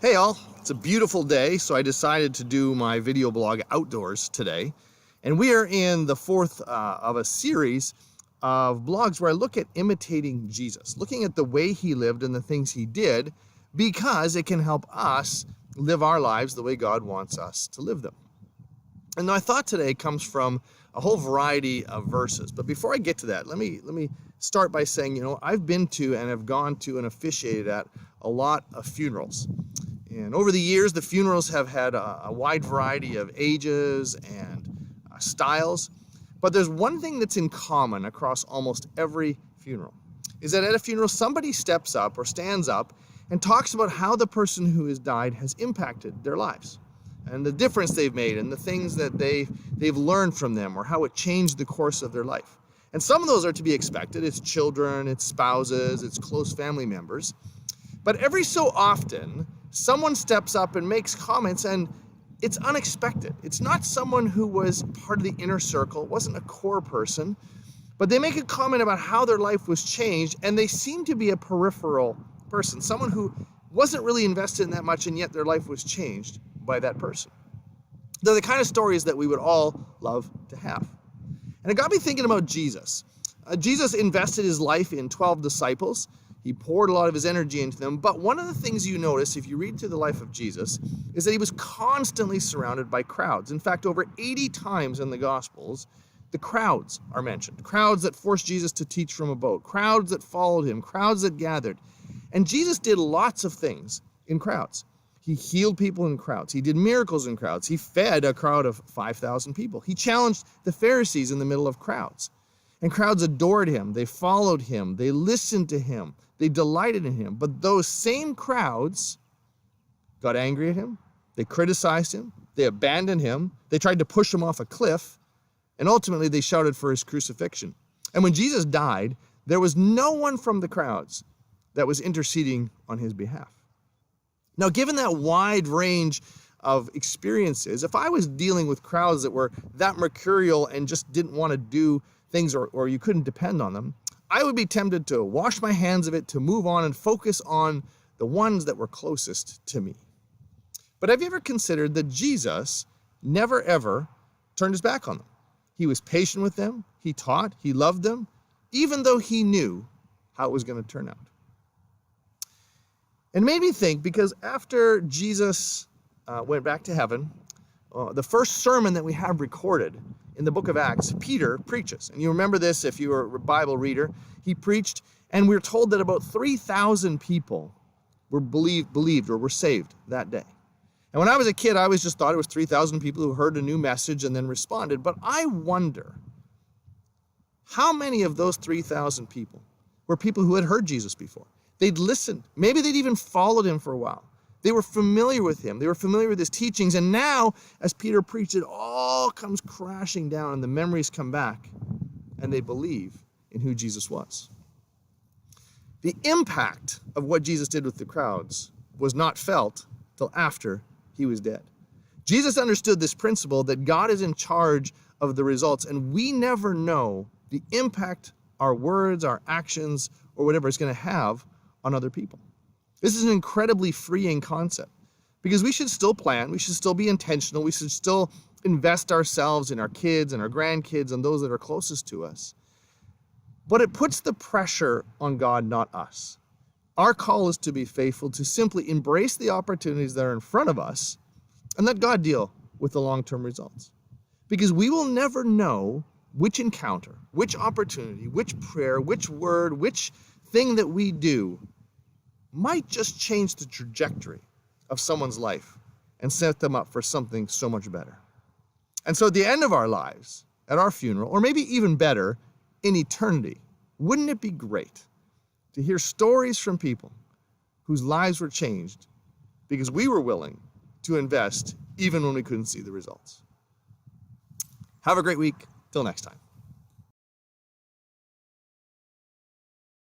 Hey all, it's a beautiful day, so I decided to do my video blog outdoors today. And we are in the fourth of a series of blogs where I look at imitating Jesus, looking at the way he lived and the things he did, because it can help us live our lives the way God wants us to live them. And my thought today comes from a whole variety of verses. But before I get to that, let me start by saying, I've been to and have gone to and officiated at a lot of funerals. And over the years, the funerals have had a wide variety of ages and styles. But there's one thing that's in common across almost every funeral, is that at a funeral, somebody steps up or stands up and talks about how the person who has died has impacted their lives and the difference they've made and the things that they've learned from them or how it changed the course of their life. And some of those are to be expected. It's children, it's spouses, it's close family members. But every so often, someone steps up and makes comments, and it's unexpected. It's not someone who was part of the inner circle, wasn't a core person, but they make a comment about how their life was changed, and they seem to be a peripheral person, someone who wasn't really invested in that much, and yet their life was changed by that person. They're the kind of stories that we would all love to have. And it got me thinking about Jesus. Jesus invested his life in 12 disciples. He poured a lot of his energy into them. But one of the things you notice if you read through the life of Jesus is that he was constantly surrounded by crowds. In fact, over 80 times in the Gospels, the crowds are mentioned. Crowds that forced Jesus to teach from a boat. Crowds that followed him. Crowds that gathered. And Jesus did lots of things in crowds. He healed people in crowds. He did miracles in crowds. He fed a crowd of 5,000 people. He challenged the Pharisees in the middle of crowds. And crowds adored him. They followed him. They listened to him. They delighted in him. But those same crowds got angry at him. They criticized him. They abandoned him. They tried to push him off a cliff. And ultimately, they shouted for his crucifixion. And when Jesus died, there was no one from the crowds that was interceding on his behalf. Now, given that wide range of experiences, if I was dealing with crowds that were that mercurial and just didn't want to do things or you couldn't depend on them, I would be tempted to wash my hands of it, to move on and focus on the ones that were closest to me. But have you ever considered that Jesus never, ever turned his back on them? He was patient with them. He taught. He loved them, even though he knew how it was going to turn out. And made me think, because after Jesus went back to heaven, the first sermon that we have recorded in the book of Acts, Peter preaches. And you remember this if you were a Bible reader. He preached, and we're told that about 3,000 people were believed or were saved that day. And when I was a kid, I always just thought it was 3,000 people who heard a new message and then responded. But I wonder how many of those 3,000 people were people who had heard Jesus before. They'd listened. Maybe they'd even followed him for a while. They were familiar with him. They were familiar with his teachings. And now, as Peter preached, it all comes crashing down and the memories come back and they believe in who Jesus was. The impact of what Jesus did with the crowds was not felt till after he was dead. Jesus understood this principle that God is in charge of the results, and we never know the impact our words, our actions, or whatever is going to have on other people. This is an incredibly freeing concept, because we should still plan, we should still be intentional, we should still invest ourselves in our kids and our grandkids and those that are closest to us. But it puts the pressure on God, not us. Our call is to be faithful, to simply embrace the opportunities that are in front of us and let God deal with the long-term results. Because we will never know which encounter, which opportunity, which prayer, which word, which thing that we do might just change the trajectory of someone's life and set them up for something so much better. And so at the end of our lives, at our funeral, or maybe even better, in eternity, wouldn't it be great to hear stories from people whose lives were changed because we were willing to invest even when we couldn't see the results? Have a great week. Till next time.